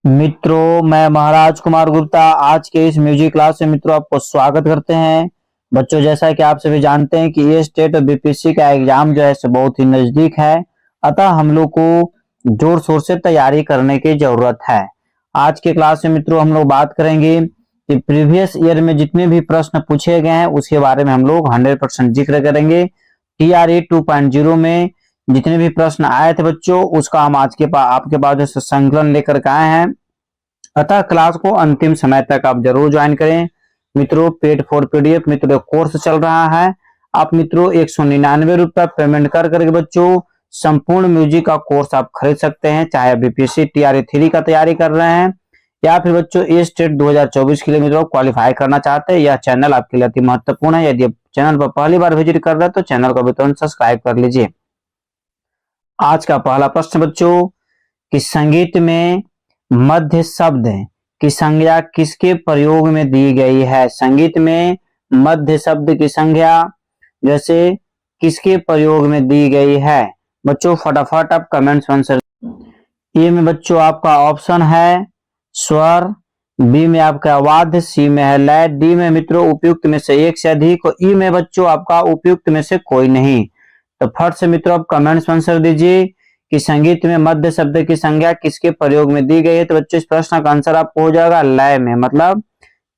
मित्रों, मैं महाराज कुमार गुप्ता आज के इस म्यूजिक क्लास में मित्रों आपको स्वागत करते हैं। बच्चों, जैसा कि आप सभी जानते हैं कि ये स्टेट और बीपीएससी का एग्जाम जो है सो बहुत ही नजदीक है, अतः हम लोग को जोर शोर से तैयारी करने की जरूरत है। आज के क्लास में मित्रों हम लोग बात करेंगे कि प्रीवियस ईयर में जितने भी प्रश्न पूछे गए हैं उसके बारे में हम लोग 100% जिक्र करेंगे। टीआरई 2.0 में जितने भी प्रश्न आए थे बच्चों, उसका हम आज के आपके पास जो संकलन लेकर के आए हैं। अतः क्लास को अंतिम समय तक आप जरूर ज्वाइन करें। मित्रों, पेड फॉर पीडीएफ मित्रों कोर्स चल रहा है। आप मित्रों 199 रुपया पेमेंट कर करके बच्चों संपूर्ण म्यूजिक का कोर्स आप खरीद सकते हैं, चाहे बीपीएससी टीआरई 3 का तैयारी कर रहे हैं या फिर बच्चों ए स्टेट 2024 के लिए मित्रों क्वालिफाई करना चाहते हैं। यह चैनल आपके लिए अति महत्वपूर्ण है। यदि आप चैनल पर पहली बार विजिट कर रहे हैं तो चैनल को भी तुरंत सब्सक्राइब कर लीजिए। आज का पहला प्रश्न बच्चों कि संगीत में मध्य शब्द की संज्ञा किसके प्रयोग में दी गई है। संगीत में मध्य शब्द की संज्ञा जैसे किसके प्रयोग में दी गई है। बच्चों फटाफट आप कमेंट्स आंसर। ए में बच्चों आपका ऑप्शन है स्वर, बी में आपका वाद्य, सी में है लय, डी में मित्रों उपयुक्त में से एक से अधिक और ई में बच्चों आपका उपयुक्त में से कोई नहीं। तो फट से मित्रों आप कमेंट्स आंसर दीजिए कि संगीत में मध्य शब्द की संज्ञा किसके प्रयोग में दी गई है। तो बच्चों इस प्रश्न का आंसर आपको हो जाएगा लय में, मतलब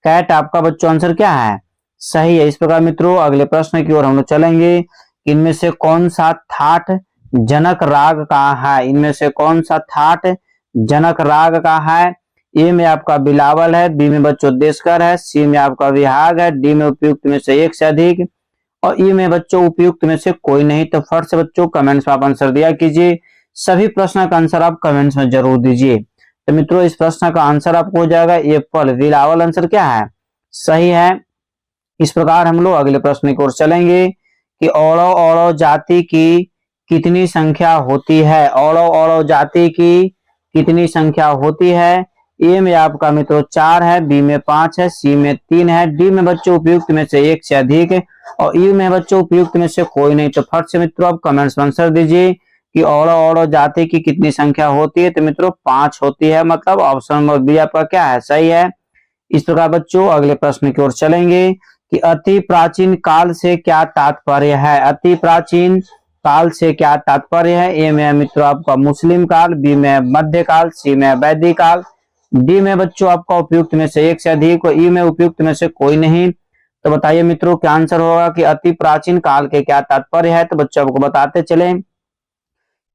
कैट आपका बच्चों आंसर क्या है, सही है। इस प्रकार मित्रों अगले प्रश्न की ओर हम लोग चलेंगे। इनमें से कौन सा थाट जनक राग का है। इनमें से कौन सा थाट जनक राग का है। ए में आपका बिलावल है, बी में बच्चों देशकर है, सी में आपका विहाग है, डी में उपयुक्त में से एक से अधिक और ई में बच्चों उपयुक्त में से कोई नहीं। तो फट से बच्चों कमेंट्स में आप आंसर दिया कीजिए। सभी प्रश्न का आंसर आप कमेंट्स में जरूर दीजिए। तो मित्रों इस प्रश्न का आंसर आपको हो जाएगा एप्पल, बिलावल आंसर क्या है, सही है। इस प्रकार हम लोग अगले प्रश्न की ओर चलेंगे कि औड़ो औड़ो जाति की कितनी संख्या होती है। औड़ो औड़ो जाति की कितनी संख्या होती है। ए में आपका मित्रों 4 है, बी में 5 है, सी में 3 है, डी में बच्चों उपयुक्त में से एक से अधिक है और ई में बच्चों उपयुक्त में से कोई नहीं। तो फट से मित्रों आप कमेंट्स में आंसर दीजिए कि औड़ो औड़ो जाति की कितनी संख्या होती है। तो मित्रों 5 होती है, मतलब ऑप्शन नंबर बी आपका क्या है, सही है। इस प्रकार बच्चों अगले प्रश्न की ओर चलेंगे कि अति प्राचीन काल से क्या तात्पर्य है। अति प्राचीन काल से क्या तात्पर्य है। ए में मित्रों आपका मुस्लिम काल, बी में मध्यकाल, सी में वैदिक काल, डी में बच्चों आपका उपयुक्त में से एक से अधिक और ई में उपयुक्त में से कोई नहीं। तो बताइए मित्रों क्या आंसर होगा कि अति प्राचीन काल के क्या तात्पर्य है। तो बच्चों आपको बताते चले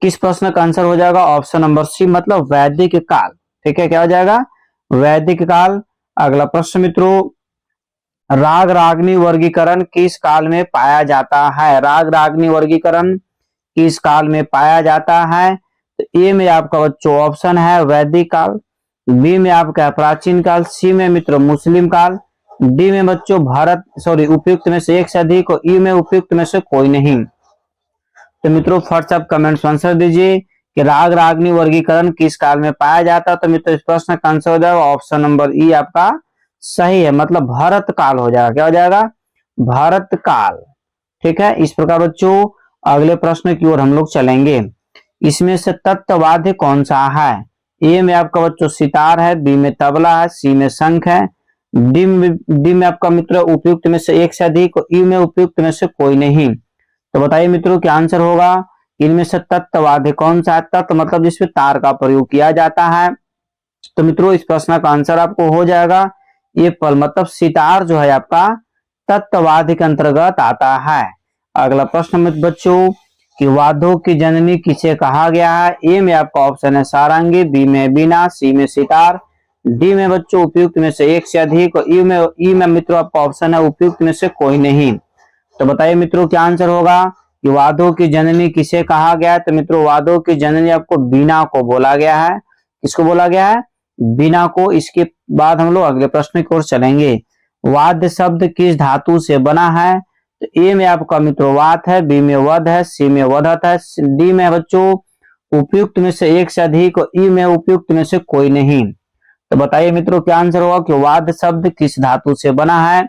किस प्रश्न का आंसर हो जाएगा ऑप्शन नंबर सी, मतलब वैदिक काल। ठीक है, क्या हो जाएगा, वैदिक काल। अगला प्रश्न मित्रों, राग रागनी वर्गीकरण किस काल में पाया जाता है। राग रागनी वर्गीकरण किस काल में पाया जाता है। तो ए में आपका बच्चों ऑप्शन है वैदिक काल, बी में आपका प्राचीन काल, सी में मित्रों मुस्लिम काल, डी में बच्चों उपयुक्त में से एक से अधिक और ई में उपयुक्त में से कोई नहीं। तो मित्रों फर्स्ट आप कमेंट्स आंसर दीजिए कि राग रागनी वर्गीकरण किस काल में पाया जाता है। तो मित्रों इस प्रश्न का आंसर हो जाएगा ऑप्शन नंबर ई आपका सही है, मतलब भरत काल हो जाएगा। क्या हो जाएगा, भरत काल। ठीक है, इस प्रकार बच्चों अगले प्रश्न की ओर हम लोग चलेंगे। इसमें से तत्ववाद्य कौन सा है। ए में आपका बच्चों सितार है, बी में तबला है, सी में शंख है, डी में आपका मित्र उपयुक्त में से एक से अधिक और ई में उपयुक्त में से कोई नहीं। तो बताइए मित्रों क्या आंसर होगा। इनमें से तत्ववाद्य कौन सा है। तत्व मतलब जिसमें तार का प्रयोग किया जाता है। तो मित्रों इस प्रश्न का आंसर आपको हो जाएगा एप्पल, मतलब सितार जो है आपका तत्ववाद्य के अंतर्गत आता है। अगला प्रश्न में बच्चों कि वाद्यों की जननी किसे कहा गया है। ए में आपका ऑप्शन है सारंगी, बी में बीना, सी में सितार, डी में बच्चों उपयुक्त में से एक से अधिक और ई में मित्रों आपका ऑप्शन है उपयुक्त में से कोई नहीं। तो बताइए मित्रों क्या आंसर होगा कि वाद्यों की जननी किसे कहा गया है। तो मित्रों वाद्यों की जननी आपको बीना को बोला गया है। किसको बोला गया है, बीना को। इसके बाद हम लोग अगले प्रश्न की ओर चलेंगे। वाद्य शब्द किस धातु से बना है। तो ए में आपका मित्रों वात है, बी में वध है, सी में वधत है, डी में बच्चों उपयुक्त में से एक से अधिक और ई में उपयुक्त में से कोई नहीं। तो बताइए मित्रों क्या आंसर होगा कि वाद्य शब्द किस धातु से बना है।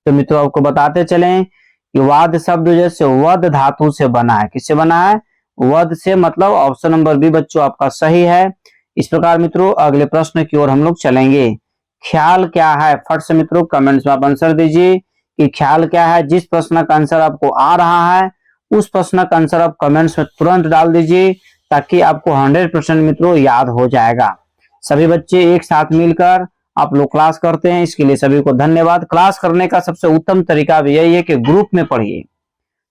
तो मित्रों आपको बताते चलें कि वाद शब्द जैसे वध धातु से बना है। किससे बना है, वध से, मतलब ऑप्शन नंबर बी बच्चों आपका सही है। इस प्रकार मित्रों अगले प्रश्न की ओर हम लोग चलेंगे। ख्याल क्या है, फट से मित्रों कमेंट्स में आप आंसर दीजिए कि ख्याल क्या है। जिस प्रश्न का आंसर आपको आ रहा है उस प्रश्न का आंसर आप कमेंट्स में तुरंत डाल दीजिए, ताकि आपको 100% मित्रों याद हो जाएगा। सभी बच्चे एक साथ मिलकर आप लोग क्लास करते हैं, इसके लिए सभी को धन्यवाद। क्लास करने का सबसे उत्तम तरीका भी यही है कि ग्रुप में पढ़िए।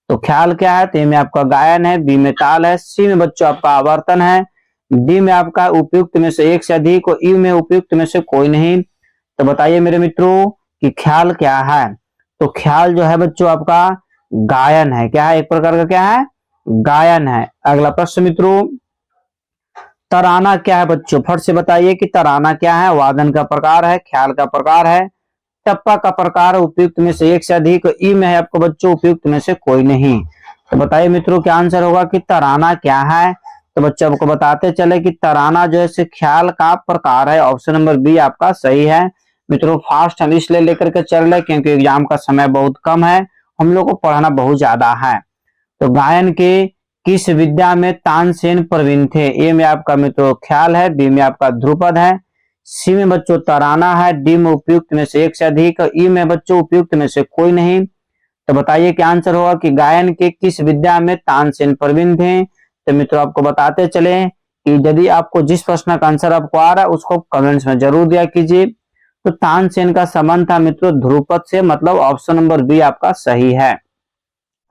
तो ख्याल क्या है, तो ए में आपका गायन है, बी में ताल है, सी में बच्चों आपका आवर्तन है, डी में आपका उपयुक्त में से एक से अधिक और ई में उपयुक्त में से कोई नहीं। तो बताइए मेरे मित्रों कि ख्याल क्या है। तो ख्याल जो है बच्चों आपका गायन है। क्या है, एक प्रकार का क्या है, गायन है। अगला प्रश्न मित्रों, तराना क्या है बच्चों, फट से बताइए कि तराना क्या है। वादन का प्रकार है, ख्याल का प्रकार है, टप्पा का प्रकार, उपयुक्त में से एक से अधिक, ई में है आपको बच्चों उपयुक्त में से कोई नहीं। तो बताइए मित्रों क्या आंसर होगा कि तराना क्या है। तो बच्चों आपको बताते चले कि तराना जो है ख्याल का प्रकार है। ऑप्शन नंबर बी आपका सही है। मित्रों फास्ट हम इसलिए लेकर के चल रहे क्योंकि एग्जाम का समय बहुत कम है, हम लोग को पढ़ना बहुत ज्यादा है। तो गायन के किस विद्या में तानसेन प्रवीण थे। ए में आपका मित्रों ख्याल है, बी में आपका ध्रुपद है, सी में बच्चों तराना है, डी में उपयुक्त में से एक से अधिक, ई में बच्चों उपयुक्त में से कोई नहीं। तो बताइए क्या आंसर होगा कि गायन के किस विद्या में तानसेन प्रवीण थे। तो मित्रों आपको बताते चले कि यदि आपको जिस प्रश्न का आंसर आपको आ रहा है उसको कमेंट्स में जरूर दिया कीजिए। तो तानसेन का संबंध था मित्रों ध्रुपद से, मतलब ऑप्शन नंबर बी आपका सही है।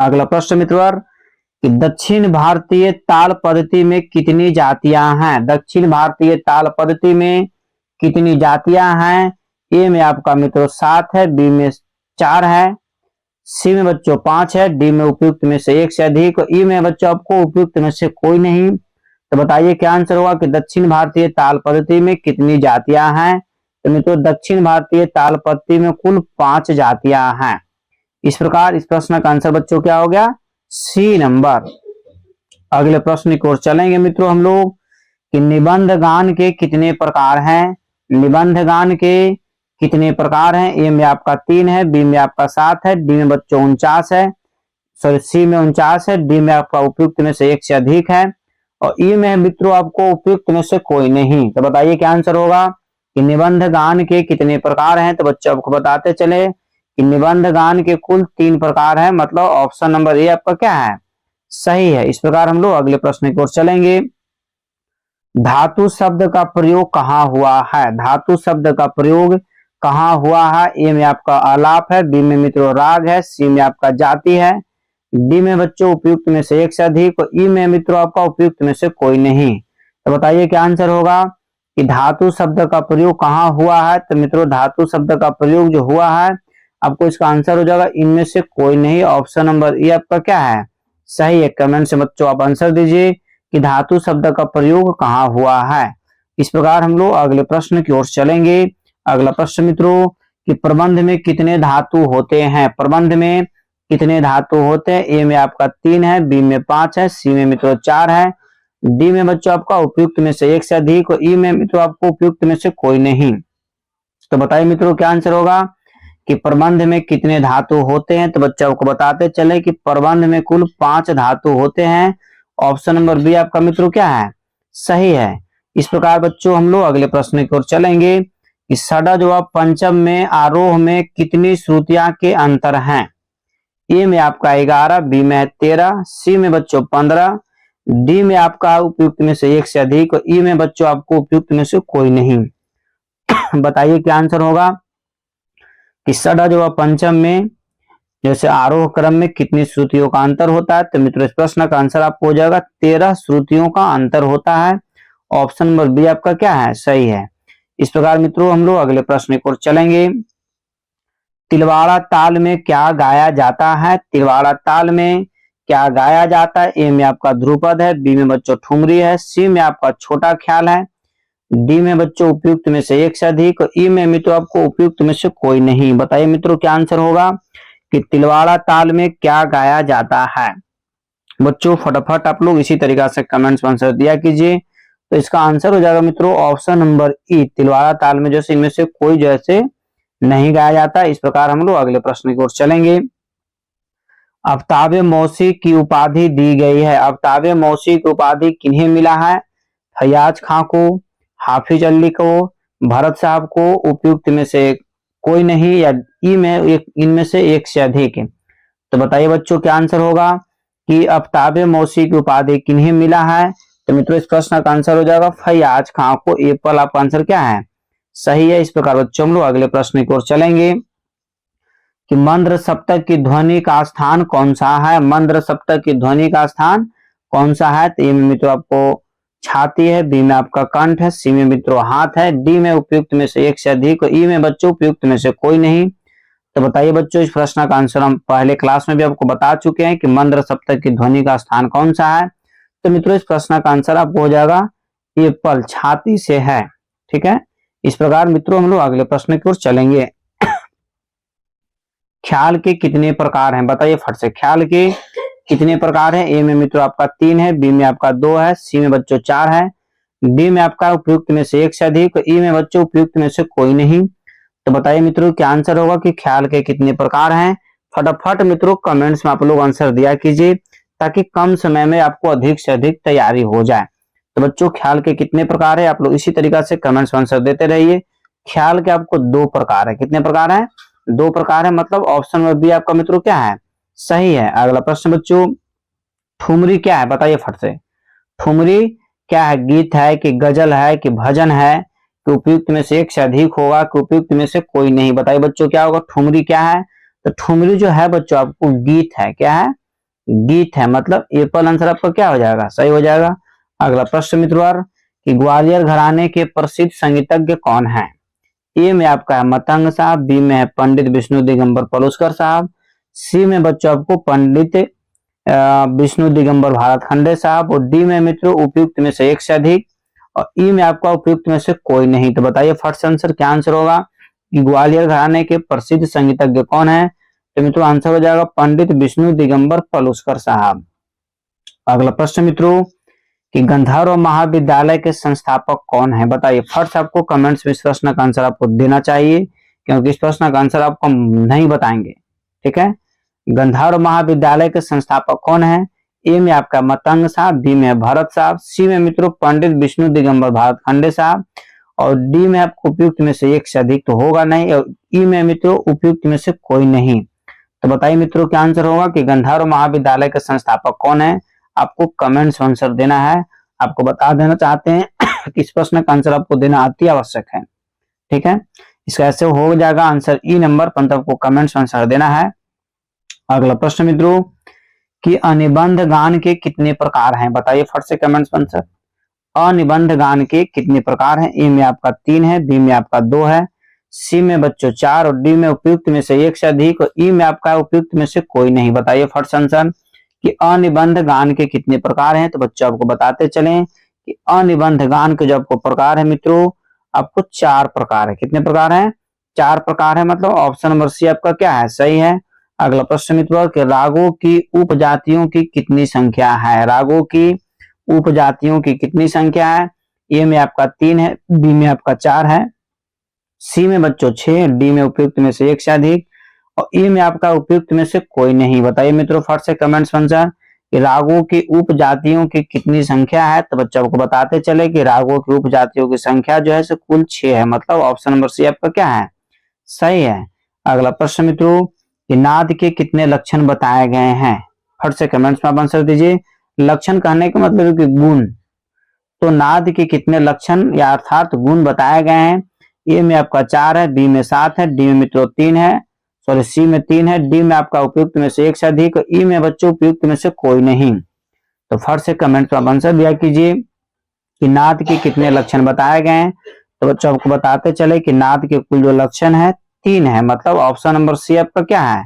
अगला प्रश्न मित्रों कि दक्षिण भारतीय ताल पद्धति में कितनी जातियां हैं। दक्षिण भारतीय ताल पद्धति में कितनी जातियां हैं। ए में आपका मित्रों 7 है, बी में 4 है, सी में बच्चों 5 है, डी में उपयुक्त में से एक से अधिक, ई में बच्चों आपको उपयुक्त में से कोई नहीं। तो बताइए क्या आंसर होगा कि दक्षिण भारतीय ताल पद्धति में कितनी जातियां हैं। तो मित्रों दक्षिण भारतीय ताल पद्धति में कुल 5 जातियां हैं। इस प्रकार इस प्रश्न का आंसर बच्चों क्या हो गया, सी नंबर। अगले प्रश्न की ओर चलेंगे मित्रों हम लोग कि निबंध गान के कितने प्रकार हैं। निबंध गान के कितने प्रकार हैं। ए में आपका 3 है, बी में आपका 7 है, डी में बच्चों 49 है, सॉरी सी में 49 है, डी में आपका उपयुक्त में से एक से अधिक है, और ई में मित्रों आपको उपयुक्त में से कोई नहीं। तो बताइए क्या आंसर होगा कि निबंध गान के कितने प्रकार हैं। तो बच्चों आपको बताते चले कि निबंध गान के कुल 3 प्रकार हैं, मतलब ऑप्शन नंबर ए आपका क्या है, सही है। इस प्रकार हम लोग अगले प्रश्न की ओर चलेंगे। धातु शब्द का प्रयोग कहाँ हुआ है। धातु शब्द का प्रयोग कहाँ हुआ है। ए में आपका आलाप है, बी में मित्रों राग है, सी में आपका जाति है, डी में बच्चों उपयुक्त में से एक से अधिक, ई में मित्रों आपका उपयुक्त में से कोई नहीं। तो बताइए क्या आंसर होगा कि धातु शब्द का प्रयोग कहाँ हुआ है। तो मित्रों धातु शब्द का प्रयोग जो हुआ है आपको इसका आंसर हो जाएगा इनमें से कोई नहीं। ऑप्शन नंबर ए आपका क्या है, सही है। कमेंट से बच्चों आप आंसर दीजिए कि धातु शब्द का प्रयोग कहाँ हुआ है। इस प्रकार हम लोग अगले प्रश्न की ओर चलेंगे। अगला प्रश्न मित्रों कि प्रबंध में कितने धातु होते हैं। प्रबंध में कितने धातु होते हैं। ए में आपका 3 है, बी में 5 है, सी में मित्रों 4 है, डी में बच्चों आपका उपयुक्त में से एक से अधिक, और ई में मित्रों आपको उपयुक्त में से कोई नहीं। तो बताइए मित्रों क्या आंसर होगा कि प्रबंध में कितने धातु होते हैं। तो बच्चों को बताते चले कि प्रबंध में कुल 5 धातु होते हैं। ऑप्शन नंबर बी आपका मित्रों क्या है, सही है। इस प्रकार बच्चों हम लोग अगले प्रश्न की ओर चलेंगे कि षडज व पंचम में आरोह में कितनी श्रुतियां के अंतर हैं। ए में आपका 11, बी में 13, सी में बच्चों 15, डी में आपका उपयुक्त में से एक से अधिक, ई में बच्चों आपको उपयुक्त में से कोई नहीं। बताइए क्या आंसर होगा कि षडज व पंचम में जैसे आरोह क्रम में कितनी श्रुतियों का अंतर होता है। तो मित्रों इस प्रश्न का आंसर आपको हो जाएगा 13 श्रुतियों का अंतर होता है। ऑप्शन नंबर बी आपका क्या है, सही है। इस प्रकार मित्रों हम लोग अगले प्रश्न की ओर चलेंगे। तिलवाड़ा ताल में क्या गाया जाता है। तिलवाड़ा ताल में क्या गाया जाता है। ए में आपका ध्रुपद है, बी में बच्चों ठुमरी है, सी में आपका छोटा ख्याल है, डी में बच्चों उपयुक्त में से एक से अधिक, ई में मित्रों आपको उपयुक्त में से कोई नहीं। बताइए मित्रों क्या आंसर होगा कि तिलवाड़ा ताल में क्या गाया जाता है। बच्चों फटाफट आप लोग इसी तरीका से कमेंट्स में आंसर दिया कीजिए। तो इसका आंसर हो जाएगा मित्रों ऑप्शन नंबर ई, तिलवाड़ा ताल में जैसे इनमें से कोई जैसे नहीं गाया जाता। इस प्रकार हम लोग अगले प्रश्न की ओर चलेंगे। आफ्ताबे मौसी की उपाधि दी गई है। आफ्ताबे मौसी की उपाधि किन्हें मिला है। फैयाज खां को, हाफिज अली को, भरत साहब को, उपयुक्त में से कोई नहीं, या ई में एक, इनमें से एक से अधिक है। तो बताइए बच्चों क्या आंसर होगा कि आफ्ताब मौसी की उपाधि किन्हें मिला है। तो मित्रों इस प्रश्न का आंसर हो जाएगा फैयाज खां को। एप्पल आपका आंसर क्या है, सही है। इस प्रकार बच्चों हम लोग अगले प्रश्न की ओर चलेंगे कि मंद्र सप्तक की ध्वनि का स्थान कौन सा है। मंद्र सप्तक की ध्वनि का स्थान कौन सा है। तो ए में मित्रों आपको छाती है, बी में आपका कंठ है, सी में मित्रों हाथ है, डी में उपयुक्त में से एक से अधिक, ई में बच्चों उपयुक्त में से कोई नहीं। तो बताइए बच्चों इस प्रश्न का आंसर हम पहले क्लास में भी आपको बता चुके हैं कि मंद्र सप्तक की ध्वनि का स्थान कौन सा है। तो मित्रों इस प्रश्न का आंसर आपको हो जाएगा एप्पल, छाती से है। ठीक है, इस प्रकार मित्रों हम लोग अगले प्रश्न की ओर चलेंगे। ख्याल के कितने प्रकार हैं, बताइए फट से, ख्याल के कितने प्रकार हैं। ए में मित्रों आपका 3 है, बी में आपका 2 है, सी में बच्चों 4 है, डी में आपका उपयुक्त में से एक से अधिक, ई में बच्चों उपयुक्त में से कोई नहीं। तो बताइए मित्रों क्या आंसर होगा कि ख्याल के कितने प्रकार हैं। फटाफट मित्रों कमेंट्स में आप लोग आंसर दिया कीजिए ताकि कम समय में आपको अधिक से अधिक तैयारी हो जाए। तो बच्चों ख्याल के कितने प्रकार है, आप लोग इसी तरीका से कमेंट्स में आंसर देते रहिए। ख्याल के आपको 2 प्रकार है, कितने प्रकार है, 2 प्रकार है, मतलब ऑप्शन में बी आपका मित्रों क्या है, सही है। अगला प्रश्न बच्चों, ठुमरी क्या है, बताइए फट से, ठुमरी क्या है, गीत है कि गजल है कि भजन है, कि उपयुक्त में से एक से अधिक होगा, कि उपयुक्त में से कोई नहीं। बताइए बच्चों क्या होगा, ठुमरी क्या है। तो ठुमरी जो है बच्चों आपको गीत है, क्या है, गीत है, मतलब एप्पल आंसर आपका क्या हो जाएगा, सही हो जाएगा। अगला प्रश्न मित्रों कि ग्वालियर घराने के प्रसिद्ध संगीतज्ञ कौन है। ए में आपका है मतंग साहब, बी में है पंडित विष्णु दिगंबर पलुस्कर साहब, सी में बच्चों आपको पंडित विष्णु दिगंबर भारत खंडे साहब, और डी में मित्रों उपयुक्त में से एक से अधिक, और ई में आपका उपयुक्त में से कोई नहीं। तो बताइए फर्स्ट आंसर क्या आंसर होगा कि ग्वालियर घराने के प्रसिद्ध संगीतज्ञ कौन है। तो मित्रों आंसर हो जाएगा पंडित विष्णु दिगंबर पलुस्कर साहब। अगला प्रश्न मित्रों कि गंधर्व महाविद्यालय के संस्थापक कौन है। बताइए फर्स्ट आपको कमेंट्स में इस प्रश्न का आंसर आपको देना चाहिए, क्योंकि इस प्रश्न का आंसर आपको नहीं बताएंगे। ठीक है, गंधर्व महाविद्यालय के संस्थापक कौन है। ए में आपका मतंग साहब, बी में भरत साहब, सी में मित्रों पंडित विष्णु दिगंबर भारत खंडे साहब, और डी में आपको उपयुक्त में से एक से अधिक तो होगा नहीं, और ई में मित्रों उपयुक्त में से कोई नहीं। तो बताइए मित्रों क्या आंसर होगा कि गंधर्व महाविद्यालय के संस्थापक कौन है। आपको कमेंट्स में आंसर देना है। आपको बता देना चाहते हैं कि इस प्रश्न का आंसर आपको देना अति आवश्यक है। ठीक है, इसका ऐसे हो जाएगा आंसर ई नंबर, परंतु आपको कमेंट्स में आंसर देना है। अगला प्रश्न मित्रों कि अनिबंध गान के कितने प्रकार हैं। बताइए फट से कमेंट्स में आंसर, अनिबंध गान के कितने प्रकार हैं। ए में आपका 3 है, बी में आपका 2 है, सी में बच्चों 4, और डी में उपयुक्त में से एक से अधिक, और ई में आपका उपयुक्त में से कोई नहीं। बताइए फर्स्ट आंसर कि अनिबंध गान के कितने प्रकार हैं। तो बच्चों आपको बताते चलें कि अनिबंध गान के जो आपको प्रकार है मित्रों, आपको 4 प्रकार है। कितने प्रकार है, 4 प्रकार है, मतलब ऑप्शन नंबर सी आपका क्या है, सही है। अगला प्रश्न मित्रों कि रागों की उपजातियों की कितनी संख्या है। रागों की उपजातियों की कितनी संख्या है। ए में आपका 3 है, बी में आपका 4 है, सी में बच्चों 6, डी में उपयुक्त में से एक से अधिक, और ई में आपका उपयुक्त में से कोई नहीं। बताइए मित्रों फट से कमेंट्स में आंसर कि रागों की उपजातियों की कितनी संख्या है। तो बच्चों को बताते चले कि रागों की उपजातियों की संख्या जो है सो कुल 6 है, मतलब ऑप्शन नंबर सी आपका क्या है, सही है। अगला प्रश्न मित्रों कि नाद के कितने लक्षण बताए गए हैं। फट से कमेंट्स में आप आंसर दीजिए। लक्षण कहने का मतलब है कि गुण, तो नाद के कितने लक्षण या अर्थात गुण बताए गए हैं। ए में आपका 4 है, बी में 7 है, डी में मित्रों 3 है, सॉरी सी में 3 है, डी में आपका उपयुक्त में से एक से अधिक, ई में बच्चों उपयुक्त में से कोई नहीं। तो फट से कमेंट में आंसर दिया कीजिए कि नाद के कितने लक्षण बताए गए हैं। तो बच्चों आपको बताते चले कि नाद के कुल जो लक्षण है 3 है, मतलब ऑप्शन नंबर सी आपका क्या है,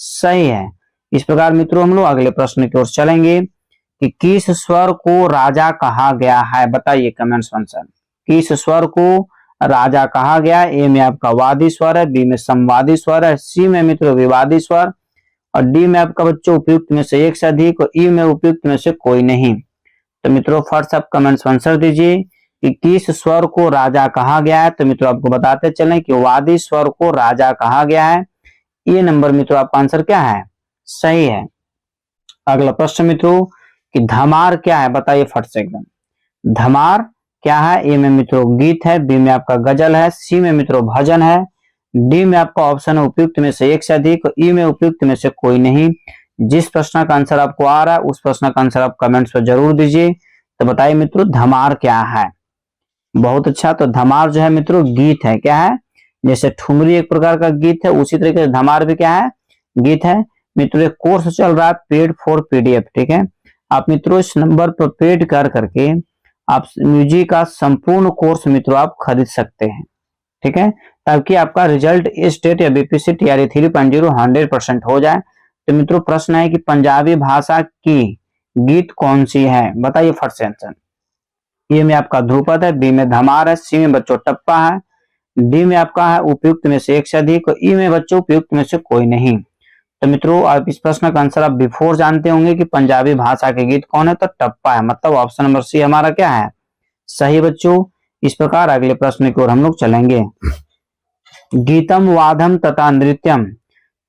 सही है। इस प्रकार मित्रों हम लोग अगले प्रश्न की ओर चलेंगे कि किस स्वर को राजा कहा गया है। बताइए कमेंट्स में आंसर, किस स्वर को राजा कहा गया। ए में आपका वादी स्वर है, बी में संवादी स्वर है, सी में मित्रों विवादी स्वर, और डी में आपका बच्चों उपयुक्त में से एक से अधिक, और ई में उपयुक्त में से कोई नहीं। तो मित्रों फर्स्ट आप कमेंट्स में आंसर दीजिए कि किस स्वर को राजा कहा गया है। तो मित्रों आपको बताते चलें कि वादी स्वर को राजा कहा गया है। ये नंबर मित्रों आपका आंसर क्या है, सही है। अगला प्रश्न मित्रों कि धमार क्या है। बताइए फट से एकदम, धमार क्या है? ए में मित्रों गीत है, बी में आपका गजल है, सी में मित्रों भजन है, डी में आपका ऑप्शन है उपयुक्त में से एक से अधिक, ई में उपयुक्त में से कोई नहीं। जिस प्रश्न का आंसर आपको आ रहा है उस प्रश्न का आंसर आप कमेंट्स पर जरूर दीजिए। तो बताइए मित्रों धमार क्या है? बहुत अच्छा, तो धमार जो है मित्रों गीत है। क्या है? जैसे ठुमरी एक प्रकार का गीत है, उसी तरीके से धमार भी क्या है? गीत है। मित्रों एक कोर्स चल रहा है पेड फॉर पीडीएफ, ठीक है। आप मित्रों इस नंबर पर पेड कर करके आप म्यूजिक का संपूर्ण कोर्स मित्रों आप खरीद सकते हैं, ठीक है, ताकि आपका रिजल्ट स्टेट या बीपीएससी टीआरई 3.0 100% हो जाए। तो मित्रों प्रश्न है कि पंजाबी भाषा की गीत कौन सी है? बताइए फट से आंसर। ए में आपका ध्रुपद है, बी में धमार है, सी में बच्चों टप्पा है, डी में आपका है उपयुक्त में से एक से अधिक, ई में बच्चों उपयुक्त में से कोई नहीं। तो मित्रों आप इस प्रश्न का आंसर आप बिफोर जानते होंगे कि पंजाबी भाषा के गीत कौन है, तो टप्पा है, मतलब ऑप्शन नंबर सी हमारा क्या है? सही बच्चों। इस प्रकार अगले प्रश्न की ओर हम लोग चलेंगे। गीतम वादम तथा नृत्यम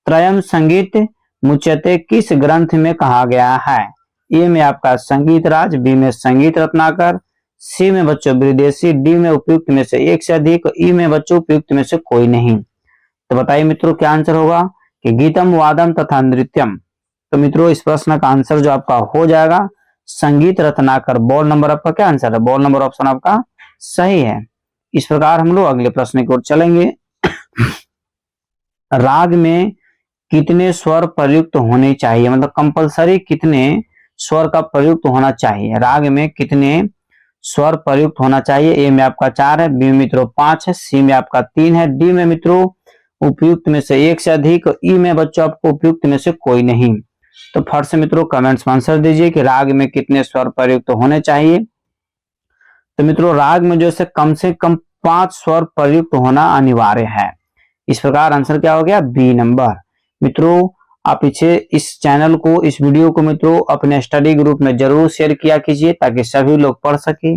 त्रयम संगीत मुच्यते किस ग्रंथ में कहा गया है? ए में आपका संगीत राज, बी में संगीत रत्नाकर, सी में बच्चों विदेशी, डी में उपयुक्त में से एक से अधिक, ई में बच्चों उपयुक्त में से कोई नहीं। तो बताइए मित्रों क्या आंसर होगा कि गीतम वादम तथा नृत्यम। तो मित्रों इस प्रश्न का आंसर जो आपका हो जाएगा संगीत रत्नाकर। बॉल नंबर आपका क्या आंसर है? बॉल नंबर ऑप्शन आपका सही है। इस प्रकार हम लोग अगले प्रश्न की ओर चलेंगे। राग में कितने स्वर प्रयुक्त होने चाहिए, मतलब कंपलसरी कितने स्वर का प्रयुक्त होना चाहिए? राग में कितने स्वर प्रयुक्त होना चाहिए? ए में आपका 4 है, बी में मित्रों 5 है, सी में आपका 3 है, डी में मित्रों उपयुक्त में से एक से अधिक, ई में बच्चों आपको उपयुक्त में से कोई नहीं। तो फट से मित्रों कमेंट्स में आंसर दीजिए कि राग में कितने स्वर प्रयुक्त होने चाहिए। तो मित्रों राग में जो से कम 5 स्वर प्रयुक्त होना अनिवार्य है। इस प्रकार आंसर क्या हो गया? B number. मित्रों आप पीछे इस चैनल को, इस वीडियो को मित्रों अपने स्टडी ग्रुप में जरूर शेयर किया कीजिए ताकि सभी लोग पढ़ सके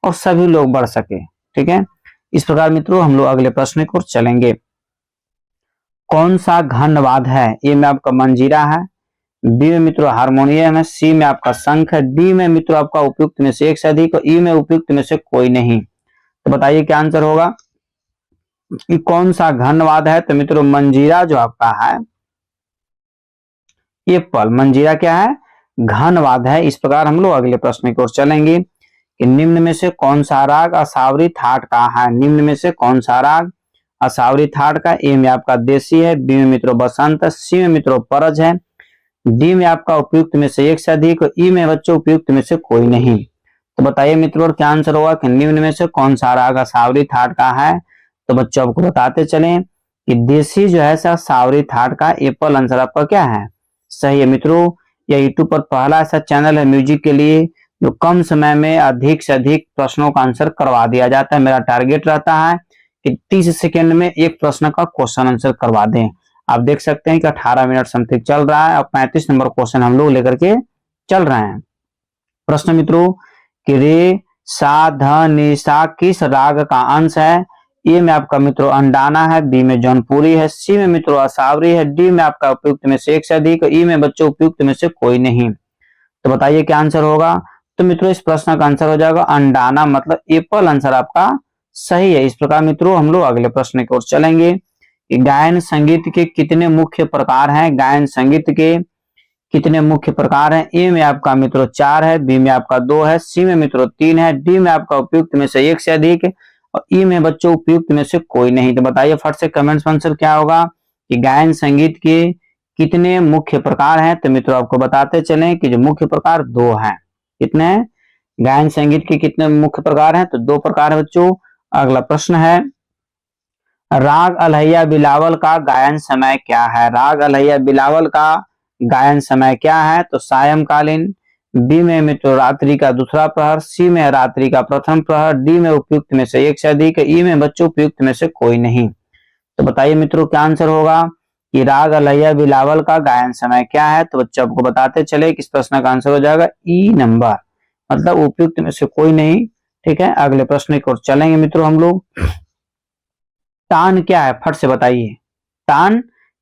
और सभी लोग बढ़ सके, ठीक है। इस प्रकार मित्रों हम लोग अगले प्रश्न की ओर चलेंगे। कौन सा घनवाद है? ए में आपका मंजीरा है, बी में मित्रों हारमोनियम है, सी में आपका शंख है, डी में मित्रों आपका उपयुक्त में से एक से अधिक, ई में उपयुक्त में से कोई नहीं। तो बताइए क्या आंसर होगा कि कौन सा घनवाद है? तो मित्रों मंजीरा जो आपका है ये पल मंजीरा क्या है? घनवाद है। इस प्रकार हम लोग अगले प्रश्न की ओर चलेंगे कि निम्न में से कौन सा राग असावरी थाट का है? निम्न में से कौन सा राग असावरी थाट का? ए में आपका देसी है, बी में मित्रों बसंत, सी में मित्रों परज है, डी में आपका उपयुक्त में से एक से अधिक, ई में बच्चों उपयुक्त में से कोई नहीं। तो बताइए मित्रों क्या आंसर होगा कि निम्न में से कौन सा राग असावरी थाट का है? तो बच्चों आपको बताते चले कि देसी जो है सावरी थाट का एप्पल आंसर आपका क्या है? सही है मित्रों। यह यूट्यूब पर पहला ऐसा चैनल है म्यूजिक के लिए जो कम समय में अधिक से अधिक प्रश्नों का आंसर करवा दिया जाता है। मेरा टारगेट रहता है कि 30 सेकेंड में एक प्रश्न का क्वेश्चन आंसर करवा दें। आप देख सकते हैं कि 18 मिनट समथिंग चल रहा है और 35 नंबर क्वेश्चन हम लोग लेकर के चल रहे हैं। प्रश्न मित्रों कि रे सा ध नि सा किस राग का अंश है? ए में आपका मित्रों अंडाना है, बी में जौनपुरी है, सी में मित्रों असावरी है, डी में आपका उपयुक्त में से एक से अधिक, ई में बच्चों उपयुक्त में से कोई नहीं। तो बताइए क्या आंसर होगा? तो मित्रों इस प्रश्न का आंसर हो जाएगा अंडाना, मतलब एप्पल आंसर आपका सही है। इस प्रकार मित्रों हम लोग अगले प्रश्न की ओर चलेंगे। गायन संगीत के कितने मुख्य प्रकार हैं? गायन संगीत के कितने मुख्य प्रकार हैं? ए में आपका मित्रों 4 है, बी में आपका 2 है, सी में मित्रों 3 है, डी में आपका उपयुक्त में से एक से अधिक और ई में बच्चों उपयुक्त में से कोई नहीं। तो बताइए फट से कमेंट्स में आंसर क्या होगा कि गायन संगीत के कितने मुख्य प्रकार हैं? तो मित्रों आपको बताते चलें कि जो मुख्य प्रकार 2 हैं। कितने हैं? गायन संगीत के कितने मुख्य प्रकार हैं? तो 2 प्रकार है बच्चों। अगला प्रश्न है राग अलहैया बिलावल का गायन समय क्या है? राग अलहैया बिलावल का गायन समय क्या है? तो सायंकालीन, बी में मित्रों रात्रि का दूसरा प्रहर, सी में रात्रि का प्रथम प्रहर, डी में उपयुक्त में से एक से अधिक, ई में बच्चों उपयुक्त में से कोई नहीं। तो बताइए मित्रों क्या आंसर होगा कि राग अलहैया बिलावल का गायन समय क्या है? तो बच्चों आपको बताते चले कि इस प्रश्न का आंसर हो जाएगा ई नंबर, मतलब उपयुक्त में से कोई नहीं। ठीक है, अगले प्रश्न की ओर चलेंगे मित्रों हम लोग। तान क्या है? फट से बताइए तान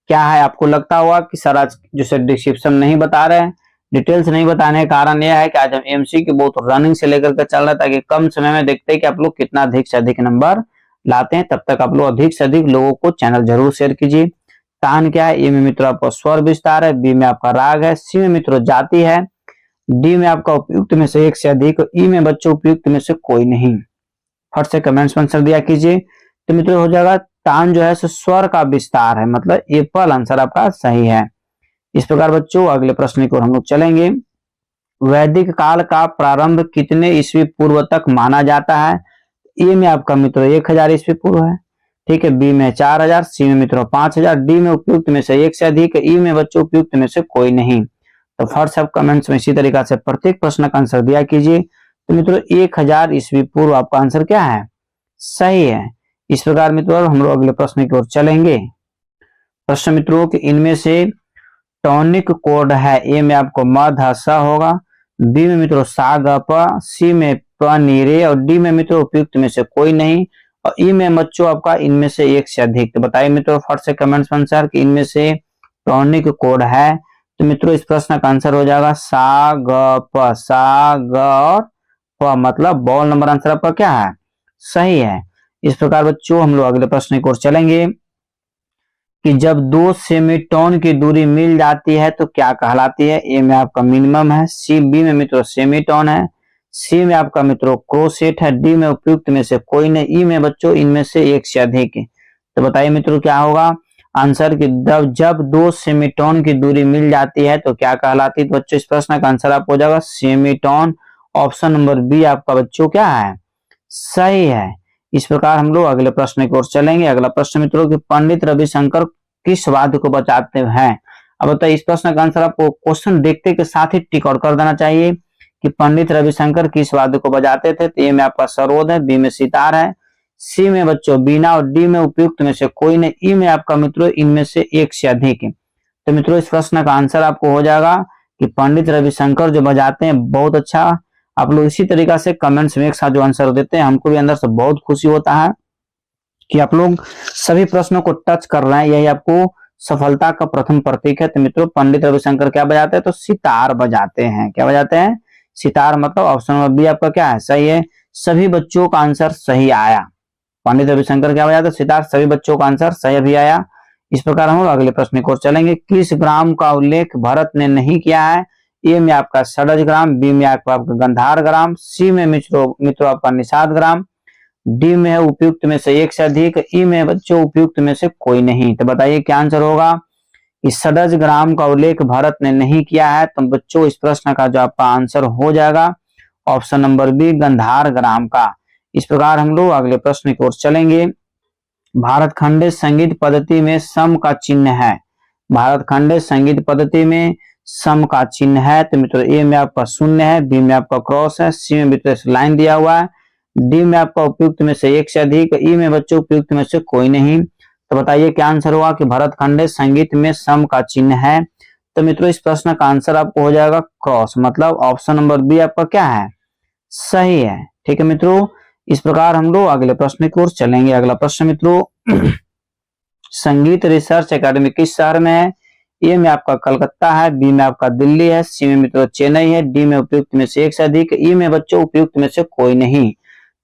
क्या है? आपको लगता होगा कि सर आज जो डिस्क्रिप्शन नहीं बता रहे हैं, डिटेल्स नहीं बताने का कारण यह है कि आज हम एमसीक्यू बहुत रनिंग से लेकर के चल रहे हैं, ताकि कम समय में देखते हैं कि आप लोग कितना अधिक से अधिक नंबर लाते हैं। तब तक आप लोग अधिक से अधिक लोगों को चैनल जरूर शेयर कीजिए। तान क्या है? ए में मित्रों आपका स्वर विस्तार है, बी में आपका राग है, सी में मित्रों जाति है, डी में आपका उपयुक्त में से एक से अधिक, ई में बच्चों उपयुक्त में से कोई नहीं। फट से कमेंट्स में आंसर दिया कीजिए। तो मित्रों हो जाएगा तान जो है स्वर का विस्तार है, मतलब एप्पल आंसर आपका सही है। इस प्रकार बच्चों अगले प्रश्न की ओर हम लोग चलेंगे। वैदिक काल का प्रारंभ कितने ईस्वी पूर्व तक माना जाता है? ए में आपका मित्रों 1000 ईस्वी पूर्व है, ठीक है, बी में 4000, सी में मित्रों 5000, डी में उपयुक्त में से एक से अधिक, ई में बच्चों उपयुक्त में से कोई नहीं। तो फर्स्ट सब कमेंट्स में इसी तरीका से प्रत्येक प्रश्न का आंसर दिया कीजिए। तो मित्रों 1000 ईस्वी पूर्व आपका आंसर क्या है? सही है। इस प्रकार मित्रों हम लोग अगले प्रश्न की ओर चलेंगे। प्रश्न मित्रों कि इनमें से टॉनिक कोड है, ए में आपको म ध स होगा, बी में मित्रों सा ग प, सी में प नी रे और डी में मित्रों उपयुक्त में से कोई नहीं और ई में बच्चों आपका इनमें से एक से अधिक। तो बताइए मित्रों फट से कमेंट्स में आंसर कि इनमें से टॉनिक कोड है। तो मित्रों इस प्रश्न का आंसर हो जाएगा सा ग प, सा ग और प, मतलब बॉल नंबर आंसर आपका क्या है? सही है। इस प्रकार बच्चों हम लोग अगले प्रश्न की ओर चलेंगे कि जब दो सेमीटोन की दूरी मिल जाती है तो क्या कहलाती है? ए में आपका मिनिमम है, सी बी में मित्रों सेमीटोन है, सी में आपका मित्रों क्रोसेट है, डी में उपयुक्त में से कोई नहीं, ई में बच्चों इनमें से एक से अधिक। तो बताइए मित्रों क्या होगा आंसर कि जब दो सेमीटोन की दूरी मिल जाती है तो क्या कहलाती है? तो बच्चों इस प्रश्न का आंसर आपको हो जाएगा सेमीटोन। ऑप्शन नंबर बी आपका बच्चों क्या है? सही है। इस प्रकार हम लोग अगले प्रश्न की ओर चलेंगे। अगला प्रश्न मित्रों कि पंडित रविशंकर किस वाद्य को बजाते हैं? अब बताइए इस प्रश्न का आंसर आपको क्वेश्चन देखते के साथ ही टिक आउट कर देना चाहिए कि पंडित रविशंकर किस वाद्य को बजाते थे। तो ए में आपका सरोद है, बी में सितार है, सी में बच्चों बीना और डी में उपयुक्त में से कोई नहीं, ई में आपका मित्रों इनमें से एक से अधिक। तो मित्रों इस प्रश्न का आंसर आपको हो जाएगा कि पंडित रविशंकर जो बजाते हैं। बहुत अच्छा, आप लोग इसी तरीका से कमेंट्स में एक साथ जो आंसर देते हैं हमको भी अंदर से बहुत खुशी होता है कि आप लोग सभी प्रश्नों को टच कर रहे हैं। यही आपको सफलता का प्रथम प्रतीक है। तो मित्रों पंडित रविशंकर क्या बजाते हैं? तो सितार बजाते हैं। क्या बजाते हैं? सितार, मतलब ऑप्शन नंबर बी आपका क्या है? सही है। सभी बच्चों का आंसर सही आया। पंडित रविशंकर क्या बजाते हैं? सितार। सभी बच्चों का आंसर सही भी आया। इस प्रकार हम अगले प्रश्न की ओर चलेंगे। किस ग्राम का उल्लेख भरत ने नहीं किया है? ए में आपका षडज ग्राम, बी में आपका गंधार ग्राम, सी में मित्रों आपका निषाद ग्राम, डी में है उपयुक्त में से एक से अधिक, ई में बच्चों उपयुक्त में से कोई नहीं। तो बताइए क्या आंसर होगा कि षडज ग्राम का उल्लेख भरत ने नहीं किया है। तो बच्चों इस प्रश्न का जो आपका आंसर हो जाएगा ऑप्शन नंबर बी गंधार ग्राम का। इस प्रकार हम लोग अगले प्रश्न की ओर चलेंगे। भारत खंडे संगीत पद्धति में सम का चिन्ह है। भारत खंडे संगीत पद्धति में सम का चिन्ह है। तो मित्रों ए में आपका शून्य है, बी में आपका क्रॉस है, सी में मित्रों लाइन दिया हुआ है, डी में आपका उपयुक्त में से एक से अधिक, ई में बच्चों उपयुक्त में से कोई नहीं। तो बताइए क्या आंसर हुआ कि भरत खंडे संगीत में सम का चिन्ह है। तो मित्रों इस प्रश्न का आंसर आपको हो जाएगा क्रॉस, मतलब ऑप्शन नंबर बी आपका क्या है? सही है। ठीक है मित्रों, इस प्रकार हम लोग अगले प्रश्न की ओर चलेंगे। अगला प्रश्न मित्रों संगीत रिसर्च एकेडमी किस शहर में है? ए में आपका कलकत्ता है, बी में आपका दिल्ली है, सी में मित्रों चेन्नई है, डी में उपयुक्त में से एक से अधिक, ई में बच्चों उपयुक्त में से कोई नहीं।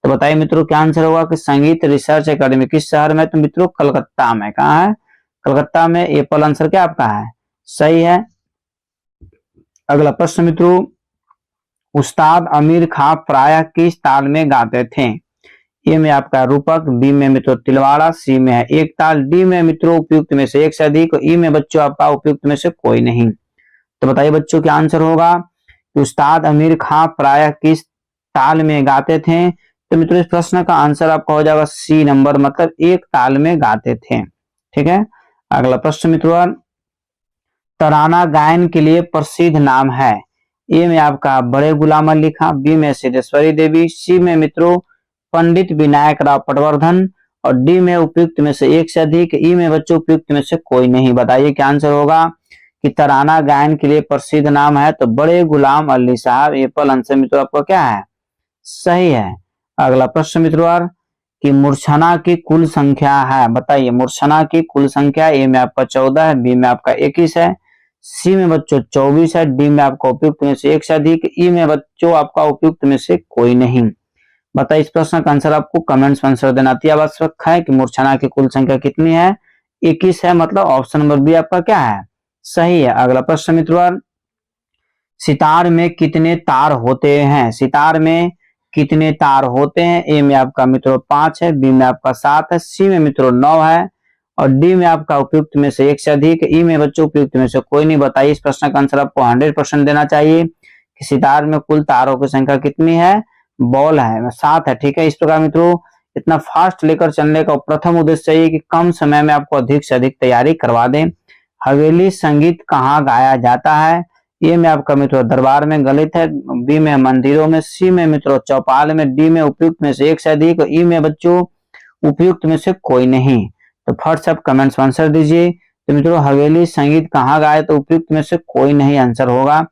तो बताइए मित्रों क्या आंसर होगा कि संगीत रिसर्च एकेडमी किस शहर में? तो मित्रों कलकत्ता में। कहाँ है? कलकत्ता में। एप्पल आंसर क्या आपका है? सही है। अगला प्रश्न मित्रों उस्ताद आमिर खां प्रायः किस ताल में गाते थे? ए में आपका रूपक, बी में मित्रों तिलवाड़ा, सी में है एक ताल, डी में मित्रों उपयुक्त में से एक से अधिक, ई में बच्चों आपका उपयुक्त में से कोई नहीं। तो बताइए बच्चों क्या आंसर होगा कि उस्ताद आमिर खां प्रायः किस ताल में गाते थे? तो मित्रों इस प्रश्न का आंसर आपका हो जाएगा सी नंबर, मतलब एक ताल में गाते थे। ठीक है। अगला प्रश्न मित्रों तराना गायन के लिए प्रसिद्ध नाम है। ए में आपका बड़े गुलाम अली खां, बी में सिद्धेश्वरी देवी, सी में मित्रों पंडित विनायक राव पटवर्धन और डी में उपयुक्त में से एक से अधिक, ई में बच्चों उपयुक्त में से कोई नहीं। बताइए क्या आंसर होगा कि तराना गायन के लिए प्रसिद्ध नाम है? तो बड़े गुलाम अली साहब। एप्पल आंसर मित्रों आपका क्या है? सही है। अगला प्रश्न मित्रों कि मूर्छना की कुल संख्या है। बताइए मूर्छना की कुल संख्या। ए में आपका 14 है, बी में आपका 21 है, सी में बच्चों 24 है, डी में आपका उपयुक्त में से एक से अधिक, ई में बच्चों आपका उपयुक्त में से कोई नहीं। बताइए इस प्रश्न का आंसर आपको कमेंट्स में आंसर देना अति आवश्यक है कि मूर्छना की कुल संख्या कितनी है, 21 है, मतलब ऑप्शन नंबर बी आपका क्या है, सही है। अगला प्रश्न मित्रों, सितार में कितने तार होते हैं, सितार में कितने तार होते हैं, ए में आपका मित्रों 5 है, बी में आपका 7 है, सी में मित्रों 9 है और डी में आपका उपयुक्त में से एक से अधिक, ई में बच्चों उपयुक्त में से कोई नहीं। बताइए इस प्रश्न का आंसर आपको 100% देना चाहिए कि सितार में कुल तारों की संख्या कितनी है, बॉल है 7 है, ठीक है। इस प्रकार मित्रों इतना फास्ट लेकर चलने का प्रथम उद्देश्य है कि कम समय में आपको अधिक से अधिक तैयारी करवा दें। हवेली संगीत कहाँ गाया जाता है, ए में आपका मित्रों दरबार में गलित है, बी में मंदिरों में, सी में मित्रों चौपाल में, डी में उपयुक्त में से एक से अधिक, ई में बच्चों उपयुक्त में से कोई नहीं। तो फट सब कमेंट्स में आंसर दीजिए। तो मित्रों हवेली संगीत कहाँ गाए, तो उपयुक्त में से कोई नहीं आंसर होगा।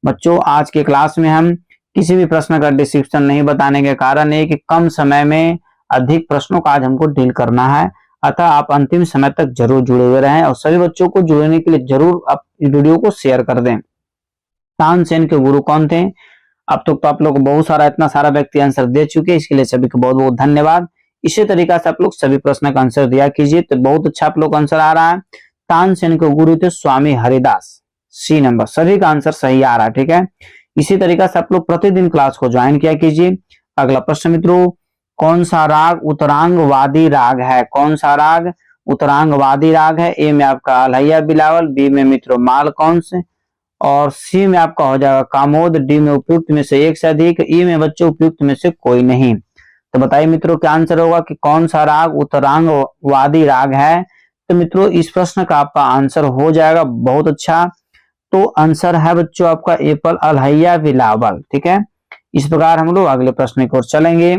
बच्चों आज के क्लास में हम किसी भी प्रश्न का डिस्क्रिप्शन नहीं बताने के कारण है कि कम समय में अधिक प्रश्नों का आज हमको डील करना है, अतः आप अंतिम समय तक जरूर जुड़े हुए रहें और सभी बच्चों को जुड़ने के लिए जरूर आप इस वीडियो को शेयर कर दें। तानसेन के गुरु कौन थे, अब तक तो आप लोग बहुत सारा इतना सारा व्यक्ति आंसर दे चुके हैं, इसके लिए सभी को बहुत बहुत धन्यवाद। इसी तरीका से आप लोग सभी प्रश्न का आंसर दिया कीजिए, तो बहुत अच्छा आप लोग आंसर आ रहा है। तानसेन के गुरु थे स्वामी हरिदास, सी नंबर, सभी का आंसर सही आ रहा है, ठीक है। इसी तरीका से आप लोग प्रतिदिन क्लास को ज्वाइन किया कीजिए। अगला प्रश्न मित्रों, कौन सा राग उत्तरांगवादी राग है, कौन सा राग उत्तरांगवादी राग है, ए में आपका अलहैया बिलावल, बी में मित्रों मालकौंस और सी में आपका हो जाएगा कामोद, डी में उपयुक्त में से एक से अधिक, ई में बच्चों उपयुक्त में से कोई नहीं। तो बताइए मित्रों क्या आंसर होगा कि कौन सा राग उत्तरांगवादी राग है। तो मित्रों इस प्रश्न का आपका आंसर हो जाएगा बहुत अच्छा, तो आंसर है बच्चों आपका एपल अलहैया बिलावल, ठीक है। इस प्रकार हम लोग अगले प्रश्न की ओर चलेंगे।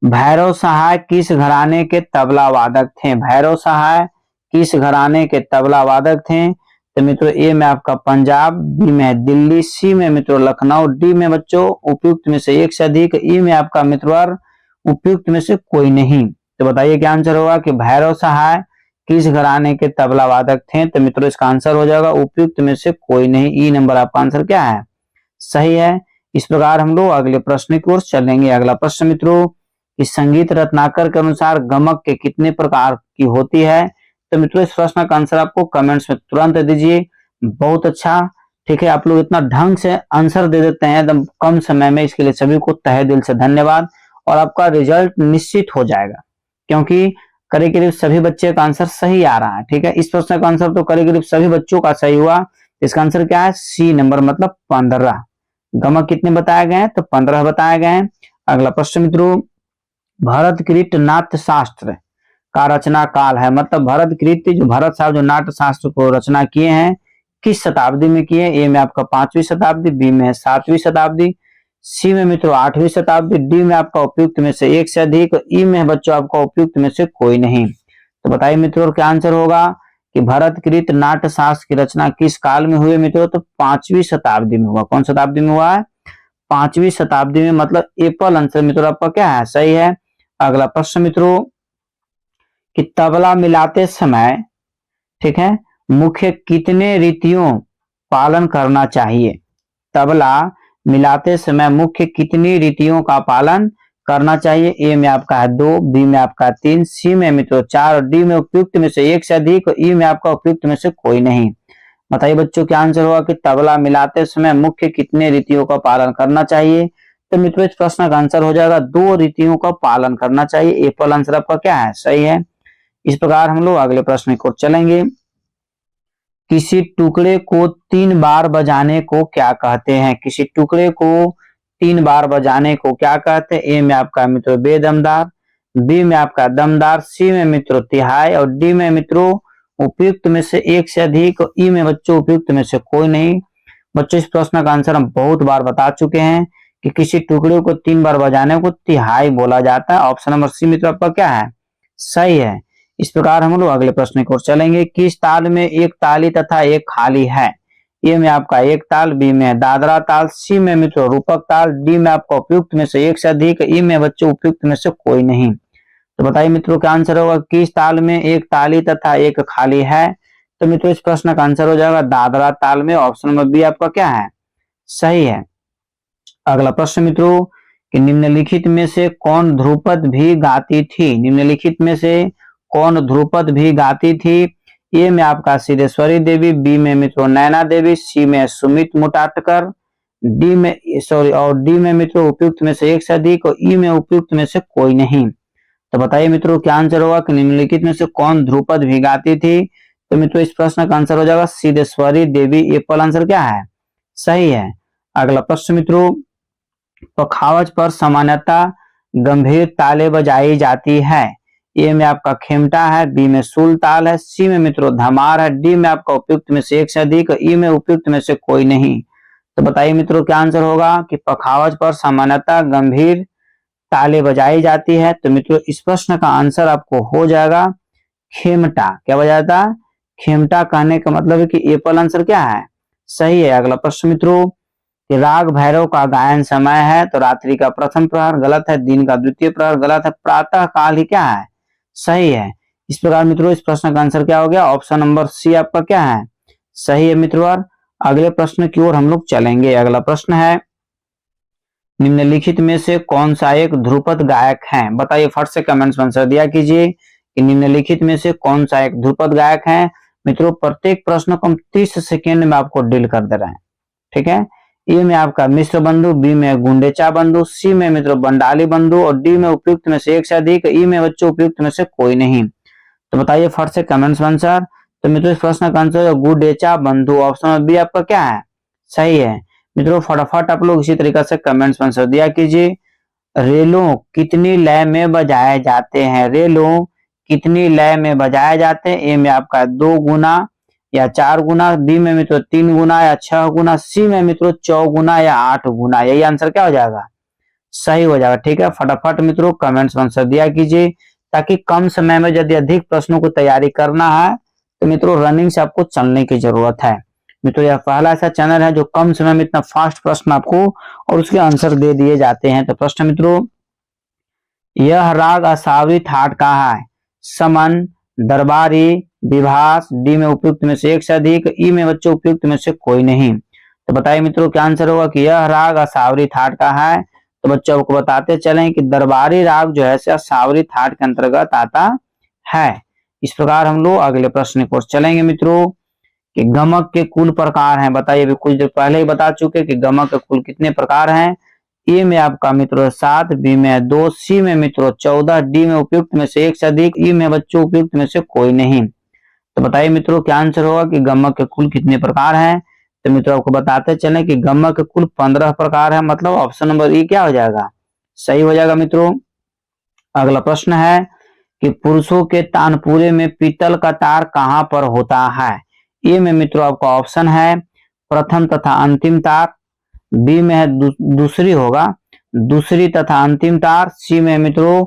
भैरव सहाय किस घराने के तबला वादक थे, भैरव सहाय किस घराने के तबला वादक थे। तो मित्रों ए में आपका पंजाब, बी में दिल्ली, सी में मित्रों लखनऊ, डी में बच्चों उपयुक्त में से एक से अधिक, ई में आपका मित्रों उपयुक्त में से कोई नहीं। तो बताइए क्या आंसर होगा कि भैरव सहाय किस घराने के तबला वादक थे। तो मित्रों इसका आंसर हो जाएगा उपयुक्त में से कोई नहीं, ई नंबर आपका आंसर क्या है, सही है। इस प्रकार हम लोग अगले प्रश्न की ओर चलेंगे। अगला प्रश्न मित्रों, इस संगीत रत्नाकर के अनुसार गमक के कितने प्रकार की होती है। तो मित्रों इस प्रश्न का आंसर आपको कमेंट्स में तुरंत दीजिए, बहुत अच्छा, ठीक है। आप लोग इतना ढंग से आंसर दे देते हैं एकदम कम समय में, इसके लिए सभी को तहे दिल से धन्यवाद और आपका रिजल्ट निश्चित हो जाएगा, क्योंकि करीब करीब सभी बच्चे का आंसर सही आ रहा है, ठीक है। इस प्रश्न का आंसर तो करीब करीब सभी बच्चों का सही हुआ, इसका आंसर क्या है, सी नंबर मतलब 15। गमक कितने बताए गए हैं, तो 15 बताए गए हैं। अगला प्रश्न मित्रों, भरतकृत नाट्य शास्त्र का रचना काल है, मतलब भरतकृत जो भरत साहब जो नाट्य शास्त्र को रचना किए हैं किस शताब्दी में किए, ए में आपका 5वीं शताब्दी, बी में 7वीं शताब्दी, सी में मित्रों 8वीं शताब्दी, डी में आपका उपयुक्त में से एक से अधिक, ई में बच्चों आपका उपयुक्त में से कोई नहीं। तो बताइए मित्रों क्या आंसर होगा कि भरतकृत नाट्य शास्त्र की रचना किस काल में हुए मित्रों, तो 5वीं शताब्दी में हुआ। कौन शताब्दी में हुआ है, 5वीं शताब्दी में, मतलब एप्पल आंसर मित्रों आपका क्या है, सही है। अगला प्रश्न मित्रों, कि तबला मिलाते समय, ठीक है, मुख्य कितने रीतियों पालन करना चाहिए, तबला मिलाते समय मुख्य कितनी रीतियों का पालन करना चाहिए। ए में आपका है 2, बी में आपका 3, सी में मित्रों 4 और डी में उपयुक्त में से एक से अधिक, ई में आपका उपयुक्त में से कोई नहीं। बताइए बच्चों क्या आंसर होगा कि तबला मिलाते समय मुख्य कितने रीतियों का पालन करना चाहिए। तो मित्रों इस प्रश्न का आंसर हो जाएगा 2 रीतियों का पालन करना चाहिए, एप्पल आंसर आपका क्या है, सही है। इस प्रकार हम लोग अगले प्रश्न को चलेंगे। किसी टुकड़े को 3 बार बजाने को क्या कहते हैं, किसी टुकड़े को 3 बार बजाने को क्या कहते हैं। ए में आपका मित्रों बेदमदार, बी में आपका दमदार, सी में मित्रों तिहाई और डी में मित्रों उपयुक्त में से एक से अधिक, ई में बच्चों उपयुक्त में से कोई नहीं। बच्चों इस प्रश्न का आंसर हम बहुत बार बता चुके हैं कि किसी टुकड़े को 3 बार बजाने को तिहाई बोला जाता है। ऑप्शन नंबर सी मित्रों आपका क्या है, सही है। इस प्रकार हम लोग अगले प्रश्न की ओर चलेंगे। किस ताल में एक ताली तथा एक खाली है। ए में आपका एक ताल, बी में दादरा ताल, सी में मित्रों रूपक ताल, डी में आपका उपयुक्त में से एक से अधिक, ई में बच्चों उपयुक्त में से कोई नहीं। तो बताइए मित्रों क्या आंसर होगा, किस ताल में एक ताली तथा एक खाली है। तो मित्रों इस प्रश्न का आंसर हो जाएगा दादरा ताल में। ऑप्शन नंबर बी आपका क्या है, सही है। अगला प्रश्न मित्रों कि निम्नलिखित में से कौन ध्रुपद भी गाती थी, निम्नलिखित में से कौन ध्रुपद भी गाती थी। ए में आपका सिद्धेश्वरी देवी, बी में मित्रों नैना देवी, सी में सुमित मुटाटकर, डी में और डी में मित्रों उपयुक्त में से एक से अधिक, और ई में उपयुक्त में से कोई नहीं। तो बताइए मित्रों क्या आंसर होगा कि निम्नलिखित में से कौन ध्रुपद भी गाती थी। तो मित्रों इस प्रश्न का आंसर हो जाएगा सिद्धेश्वरी देवी। ये पहला आंसर क्या है, सही है। अगला प्रश्न मित्रों पखावज पर सामान्यतः गंभीर ताले बजाई जाती है। ए में आपका खेमटा है, बी में सूल ताल है, सी में मित्रों धमार है, डी में आपका उपयुक्त में से एक से अधिक, ई में उपयुक्त में से कोई नहीं। तो बताइए मित्रों क्या आंसर होगा कि पखावज पर सामान्यतः गंभीर ताले बजाई जाती है। तो मित्रों इस प्रश्न का आंसर आपको हो जाएगा खेमटा। क्या बजाता, खेमटा कहने का मतलब है कि ए पल आंसर क्या है, सही है। अगला प्रश्न मित्रों कि राग भैरव का गायन समय है। तो रात्रि का प्रथम प्रहर गलत है, दिन का द्वितीय प्रहर गलत है, प्रातः काल ही क्या है, सही है। इस प्रकार मित्रों इस प्रश्न का आंसर क्या हो गया, ऑप्शन नंबर सी आपका क्या है, सही है मित्रों। अगले प्रश्न की ओर हम लोग चलेंगे। अगला प्रश्न है निम्नलिखित में से कौन सा एक ध्रुपद गायक है। बताइए फट से कमेंट्स में आंसर दिया कीजिए कि निम्नलिखित में से कौन सा एक ध्रुपद गायक है। मित्रों प्रत्येक प्रश्न को हम 30 सेकेंड में आपको डील कर दे रहे हैं, ठीक है। ए में आपका मिश्र बंधु, बी में गुंडेचा बंधु, सी में मित्रों बंडाली बंधु, और डी में उपयुक्त में से एक से अधिक, ई में बच्चों उपयुक्त में से कोई नहीं। तो बताइए फट से कमेंट्स में आंसर। तो मित्रों इस प्रश्न का आंसर है गुंडेचा बंधु। ऑप्शन नंबर बी आपका क्या है, सही है। मित्रों फटाफट आप लोग इसी तरीके से कमेंट्स में आंसर दिया कीजिए। रेलों कितनी लय में बजाए जाते हैं, रेलों कितनी लय में बजाए जाते हैं। ए में आपका 2 गुना या 4 गुना, बी में मित्रों 3 गुना या 6 गुना, सी में मित्रों 4 गुना या 8 गुना। यही आंसर क्या हो जाएगा, सही हो जाएगा। ठीक है, फटाफट मित्रों कमेंट्स में आंसर दिया कीजिए ताकि कम समय में यदि अधिक प्रश्नों को तैयारी करना है तो मित्रों रनिंग से आपको चलने की जरूरत है। मित्रों यह पहला ऐसा चैनल है जो कम समय में इतना फास्ट प्रश्न आपको और उसके आंसर दे दिए जाते हैं। तो प्रश्न मित्रों यह राग असावरी थाट का है। समन, दरबारी, विभास, डी में उपयुक्त में से एक से अधिक, ई में बच्चों उपयुक्त में से कोई नहीं। तो बताइए मित्रों क्या आंसर होगा कि यह राग असावरी थाट का है। तो बच्चों आपको बताते चलें कि दरबारी राग जो है असावरी थाट के अंतर्गत आता है। इस प्रकार हम लोग अगले प्रश्न को चलेंगे मित्रों कि गमक के कुल प्रकार हैं। बताइए अभी कुछ देर पहले ही बता चुके कि गमक के कुल कितने प्रकार हैं। ए में आपका मित्रों 7, बी में 2, सी में मित्रों 14, डी में उपयुक्त में से एक से अधिक, ई में बच्चों उपयुक्त में से कोई नहीं। तो बताइए मित्रों क्या आंसर होगा कि गमक के कुल कितने प्रकार हैं। तो मित्रों आपको बताते चले कि गमक के कुल 15 प्रकार है। मतलब ऑप्शन नंबर ई क्या हो जाएगा, सही हो जाएगा मित्रों। अगला प्रश्न है कि पुरुषों के तानपुरे में पीतल का तार कहां पर होता है। ए में मित्रों आपका ऑप्शन है प्रथम तथा अंतिम तार, बी में है दूसरी होगा दूसरी तथा अंतिम तार, सी में मित्रों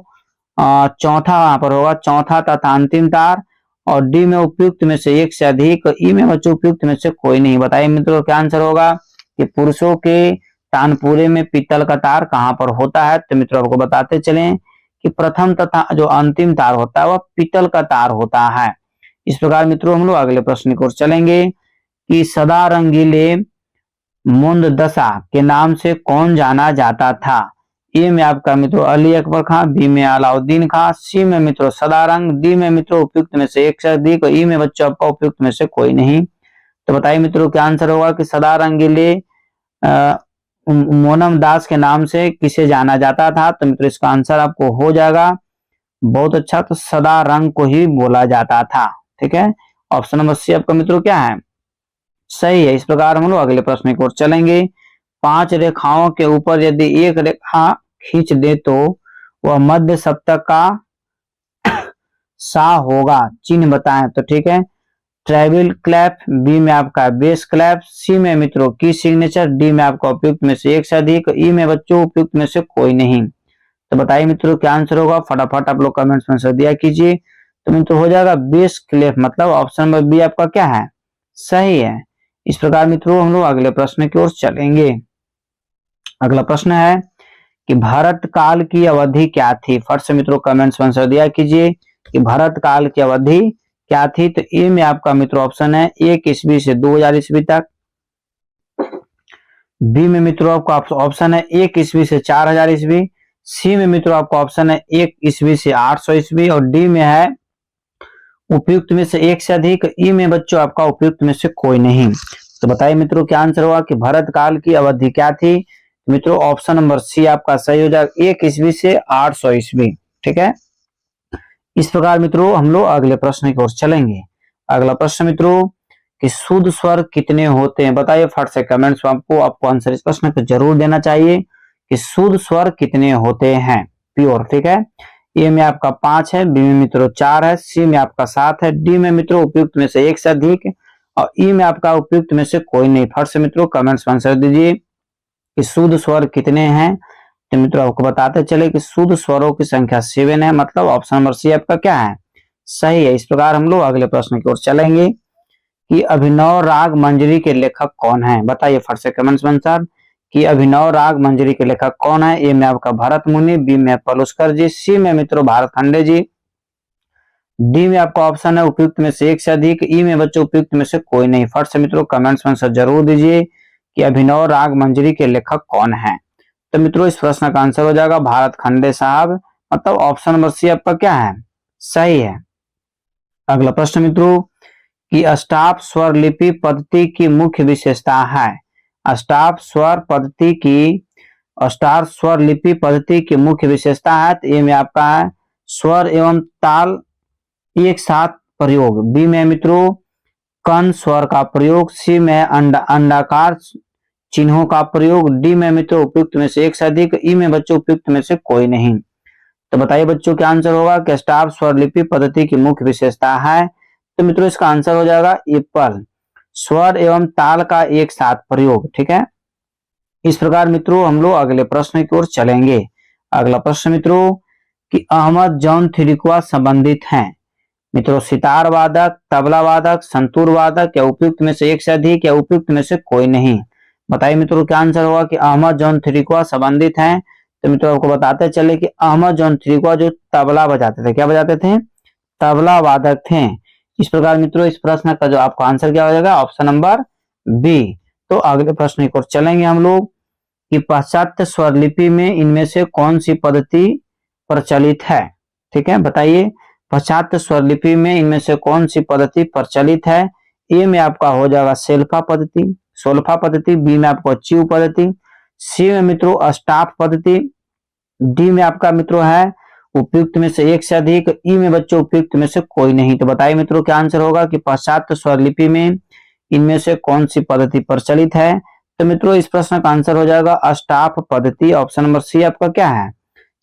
चौथा वहां पर होगा चौथा तथा अंतिम तार, और डी में उपयुक्त में से एक से अधिक, ई में बच्चों उपयुक्त में से कोई नहीं। बताइए मित्रों क्या आंसर होगा कि पुरुषों के तानपुरे में पीतल का तार कहां पर होता है। तो मित्रों आपको बताते चलें कि प्रथम तथा जो अंतिम तार होता है वह पीतल का तार होता है। इस प्रकार मित्रों हम लोग अगले प्रश्न की ओर चलेंगे कि सदा रंगीले मुंद दशा के नाम से कौन जाना जाता था। ए में आपका मित्रों अली अकबर खां, बी में अलाउद्दीन खां, सी में मित्रों सदारंग, डी में मित्रों उपयुक्त में से एक से अधिक, ई में बच्चों आपका उपयुक्त में से कोई नहीं। तो बताइए मित्रों क्या आंसर होगा कि सदा रंगीले मोनम दास के नाम से किसे जाना जाता था। तो मित्रों इसका आंसर आपको हो जाएगा बहुत अच्छा, तो सदा रंग को ही बोला जाता था। ठीक है, ऑप्शन नंबर सी आपका मित्रों क्या है, सही है। इस प्रकार हम लोग अगले प्रश्न की ओर चलेंगे। 5 रेखाओं के ऊपर यदि एक रेखा खींच दे तो वह मध्य सप्तक का सा होगा, चिन्ह बताएं। तो ठीक है, ट्राइबल क्लैप, बी में आपका बेस क्लैप, सी में मित्रों की सिग्नेचर, डी में आपका उपयुक्त में से एक से अधिक, ई में बच्चों उपयुक्त में से कोई नहीं। तो बताइए मित्रों क्या आंसर होगा, फटाफट आप लोग कमेंट्स में आंसर दिया कीजिए। तो मित्रों हो जाएगा बेस क्लैप, मतलब ऑप्शन नंबर बी आपका क्या है, सही है। इस प्रकार मित्रों हम लोग अगले प्रश्न की ओर चलेंगे। अगला प्रश्न है कि भारत काल की अवधि क्या थी। फट से मित्रों कमेंट्स में आंसर दिया कीजिए कि भारत काल की अवधि क्या थी? तो ए में आपका मित्रों ऑप्शन है 1 ईस्वी से 2000 ईस्वी तक। बी में मित्रों आपका ऑप्शन है 1 ईस्वी से 4000 ईस्वी। सी में मित्रों आपका ऑप्शन है 1 ईस्वी से 800 ईस्वी। और डी में है उपयुक्त में से एक से अधिक। ई में बच्चों आपका उपयुक्त में से कोई नहीं। तो बताइए मित्रों क्या आंसर होगा कि भरत काल की अवधि क्या थी? मित्रों ऑप्शन नंबर सी आपका सही हो जाएगा, 1 ईस्वी से 800 ईस्वी। ठीक है, इस प्रकार मित्रों हम लोग अगले प्रश्न की ओर चलेंगे। अगला प्रश्न मित्रों कि शुद्ध स्वर कितने होते हैं? बताइए फट से कमेंट्स में आपको आंसर इस प्रश्न को जरूर देना चाहिए कि शुद्ध स्वर कितने होते हैं प्योर। ठीक है, ए में आपका 5 है, बी में मित्रों 4 है, सी में आपका 7 है, डी में मित्रों उपयुक्त में से एक से अधिक, और ई में आपका उपयुक्त में से कोई नहीं। फट से मित्रों कमेंट्स में आंसर दीजिए कि शुद्ध स्वर कितने हैं। तो मित्रों आपको बताते चले कि शुद्ध स्वरों की संख्या 7 है, मतलब ऑप्शन नंबर सी आपका क्या है? सही है। इस प्रकार हम लोग अगले प्रश्न की ओर चलेंगे कि अभिनव राग मंजरी के लेखक कौन है? बताइए फट से कमेंट्स में आंसर कि अभिनव राग मंजरी के लेखक कौन है। ए में आपका भरत मुनि, बी में पलुस्कर जी, सी में मित्रों भारत खंडे जी, डी में आपका ऑप्शन है उपयुक्त में से एक से अधिक, ई में बच्चों उपयुक्त में से कोई नहीं। फट से मित्रों कमेंट्स में आंसर जरूर दीजिए कि अभिनव राग मंजरी के लेखक कौन है। तो मित्रों इस प्रश्न का आंसर हो जाएगा भारत खंडे साहब, मतलब ऑप्शन नंबर सी आपका क्या है? सही है। अगला प्रश्न मित्रों कि अष्टाप स्वर लिपि पद्धति की मुख्य विशेषता है। अष्टाप स्वर पद्धति की अष्टाप स्वर लिपि पद्धति की मुख्य विशेषता है। तो ए में आपका है स्वर एवं ताल एक साथ प्रयोग, बी में मित्रों कण स्वर का प्रयोग, सी में अंडाकार चिन्हों का प्रयोग, डी में मित्रों उपयुक्त में से एक से अधिक, ई में बच्चों उपयुक्त में से कोई नहीं। तो बताइए बच्चों क्या आंसर होगा कि अष्टाप स्वर लिपि पद्धति की मुख्य विशेषता है। तो मित्रों इसका आंसर हो जाएगा एप्पल, स्वर एवं ताल का एक साथ प्रयोग। ठीक है, इस प्रकार मित्रों हम लोग अगले प्रश्न की ओर चलेंगे। अगला प्रश्न मित्रों कि अहमद जॉन थिरिकवा संबंधित हैं। मित्रों सितार वादक, तबला वादक, संतूर वादक, या उपयुक्त में से एक से अधिक, या उपयुक्त में से कोई नहीं। बताइए मित्रों क्या आंसर होगा कि अहमद जॉन थिरिकवा संबंधित हैं। तो मित्रों आपको बताते चले कि अहमद जॉन थिरिकवा जो तबला बजाते थे, क्या बजाते थे? तबला वादक थे। इस प्रकार मित्रों इस प्रश्न का जो आपका आंसर क्या हो जाएगा? Option number B. तो अगले प्रश्न की ओर चलेंगे हम लोग कि पाश्चात्य स्वर लिपि में इनमें से कौन सी पद्धति प्रचलित है? ठीक है, बताइए पाश्चात्य स्वर लिपि में इनमें से कौन सी पद्धति प्रचलित है। ए में आपका हो जाएगा सेल्फा पद्धति, सोल्फा पद्धति, बी में आपको च्यू पद्धति, सी में मित्रों अष्टाप पद्धति, डी में आपका मित्रों है उपयुक्त में से एक से अधिक, ई में बच्चों उपयुक्त में से कोई नहीं। तो बताइए मित्रों क्या आंसर होगा कि पाश्चात्य स्वर लिपि में इनमें से कौन सी पद्धति प्रचलित है। तो मित्रों इस प्रश्न का आंसर हो जाएगा अष्टाप पद्धति, ऑप्शन नंबर सी आपका क्या है?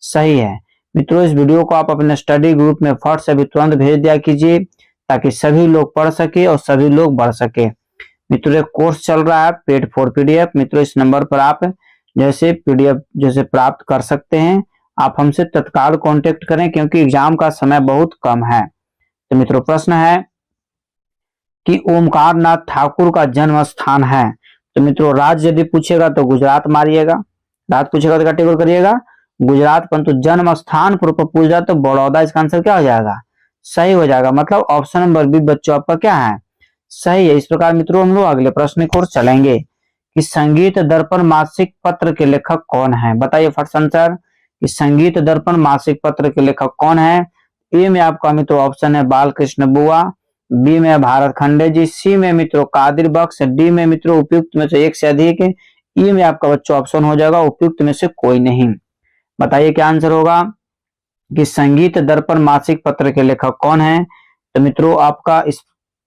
सही है। मित्रों इस वीडियो को आप अपने स्टडी ग्रुप में फट से भी तुरंत भेज दिया कीजिए ताकि सभी लोग पढ़ सके और सभी लोग बढ़ सके। मित्रों एक कोर्स चल रहा है पेड फॉर पीडीएफ। मित्रों इस नंबर पर आप जैसे पीडीएफ जैसे प्राप्त कर सकते हैं। आप हमसे तत्काल कांटेक्ट करें क्योंकि एग्जाम का समय बहुत कम है। तो मित्रों प्रश्न है कि ओमकार नाथ ठाकुर का जन्म स्थान है। तो मित्रों राज्य यदि पूछेगा तो गुजरात मारिएगा, राज्य पूछेगा तो कैटेगरी करिएगा गुजरात, परंतु जन्म स्थान पर पूछ जाए तो बड़ौदा। इसका आंसर क्या हो जाएगा? सही हो जाएगा, मतलब ऑप्शन नंबर बी बच्चों आपका क्या है? सही है। इस प्रकार मित्रों हम लोग अगले प्रश्न की ओर चलेंगे कि संगीत दर्पण मासिक पत्र के लेखक कौन है। बताइए फट आंसर कि संगीत दर्पण मासिक पत्र के लेखक कौन है। ए में आपका मित्रों ऑप्शन है बालकृष्ण बुआ, बी में भारत खंडे जी, सी में मित्रों कादिर बख्श, डी में मित्रों उपयुक्त में से एक से अधिक, ई में आपका बच्चों ऑप्शन हो जाएगा उपयुक्त में से कोई नहीं। बताइए क्या आंसर होगा कि संगीत दर्पण मासिक पत्र के लेखक कौन है। तो मित्रों आपका इस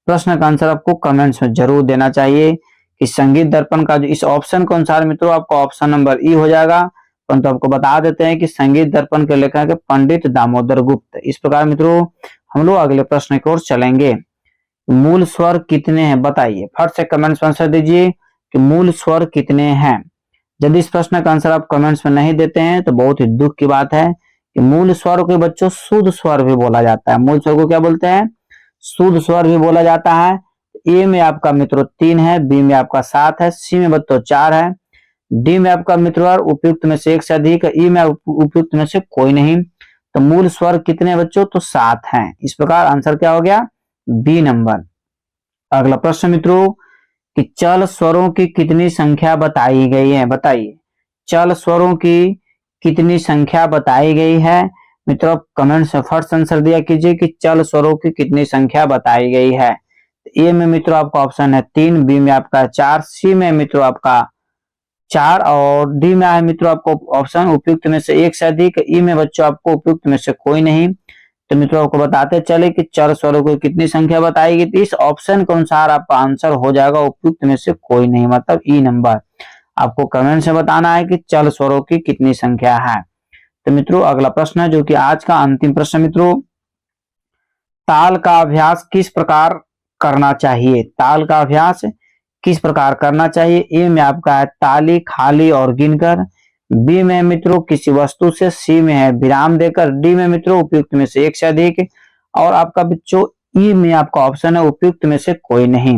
प्रश्न का आंसर आपको कमेंट्स में जरूर देना चाहिए कि संगीत दर्पण का जो इस ऑप्शन के अनुसार मित्रों आपका ऑप्शन नंबर ई हो जाएगा, परंतु आपको बता देते हैं कि संगीत दर्पण के लेखक है पंडित दामोदर गुप्त। इस प्रकार मित्रों हम लोग अगले प्रश्न की ओर चलेंगे। मूल स्वर कितने हैं? बताइए फट से कमेंट्स में आंसर दीजिए कि मूल स्वर कितने हैं। यदि इस प्रश्न का आंसर आप कमेंट्स में नहीं देते हैं तो बहुत ही दुख की बात है कि मूल स्वर को बच्चों शुद्ध स्वर भी बोला जाता है। मूल स्वर को क्या बोलते हैं? शुद्ध स्वर भी बोला जाता है। ए में आपका मित्रों 3 है, बी में आपका 7 है, सी में बच्चों 4 है, डी में आपका मित्रों उपयुक्त में से एक से अधिक, ई में उपयुक्त में से कोई नहीं। तो मूल स्वर कितने बच्चों? तो 7 हैं। इस प्रकार आंसर क्या हो गया? B number. अगला प्रश्न मित्रों कि चल स्वरों की कितनी संख्या बताई गई है, बताइए चल स्वरों की कितनी संख्या बताई गई है। मित्रों कमेंट से फर्स्ट आंसर दिया कीजिए कि चल स्वरों की कितनी संख्या बताई गई है। ए में मित्रों आपका ऑप्शन है 3, बी में आपका 4, सी में मित्रों आपका 4 और डी में है मित्रों आपको ऑप्शन उपयुक्त में से एक से अधिक। ई में बच्चों आपको उपयुक्त में से कोई नहीं। तो मित्रों आपको बताते चले कि चल स्वरों को कितनी संख्या बताएगी, तो इस ऑप्शन के अनुसार आपका आंसर हो जाएगा उपयुक्त में से कोई नहीं, मतलब ई नंबर। आपको कमेंट से बताना है कि चल स्वरों की कितनी संख्या है। तो मित्रों अगला प्रश्न है जो कि आज का अंतिम प्रश्न मित्रों, ताल का अभ्यास किस प्रकार करना चाहिए, ताल का अभ्यास किस प्रकार करना चाहिए। ए में आपका है ताली, खाली और गिनकर, बी में मित्रों किसी वस्तु से, सी में है विराम देकर, डी में मित्रों उपयुक्त में से एक से अधिक और आपका बच्चों ई में आपका ऑप्शन है उपयुक्त में से कोई नहीं।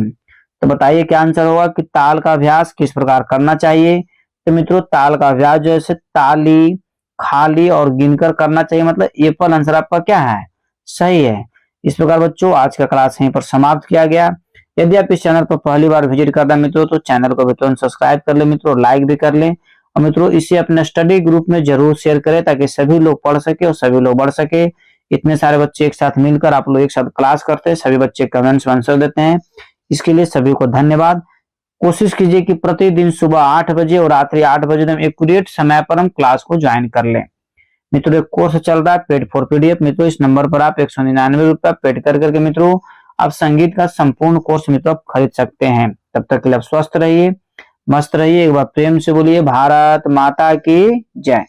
तो बताइए क्या आंसर होगा कि ताल का अभ्यास किस प्रकार करना चाहिए। तो मित्रों ताल का अभ्यास जो है ताली, खाली और गिनकर करना चाहिए, मतलब ए पर आंसर आपका क्या है, सही है। इस प्रकार बच्चों आज का क्लास यहीं पर समाप्त किया गया। यदि आप इस चैनल पर पहली बार विजिट कर रहे हैं मित्रों तो चैनल को भी तुरंत सब्सक्राइब कर ले मित्रों, लाइक भी कर लें और मित्रों इसे अपने स्टडी ग्रुप में जरूर शेयर करें ताकि सभी लोग पढ़ सके और सभी लोग बढ़ सके। इतने सारे बच्चे एक साथ मिलकर आप लोग एक साथ क्लास करते हैं, सभी बच्चे कमेंट्स में आंसर देते हैं, इसके लिए सभी को धन्यवाद। कोशिश कीजिए कि प्रतिदिन सुबह 8 बजे और रात्रि 8 बजे एकदम एक्यूरेट समय पर हम क्लास को ज्वाइन कर लें। मित्रों एक कोर्स चल रहा है पेड फॉर पीडीएफ, मित्रों इस नंबर पर आप 199 रुपया पेड कर करके मित्रों आप संगीत का संपूर्ण कोर्स मित्रों आप खरीद सकते हैं। तब तक के लिए आप स्वस्थ रहिए, मस्त रहिए। एक बार प्रेम से बोलिए भारत माता की जय।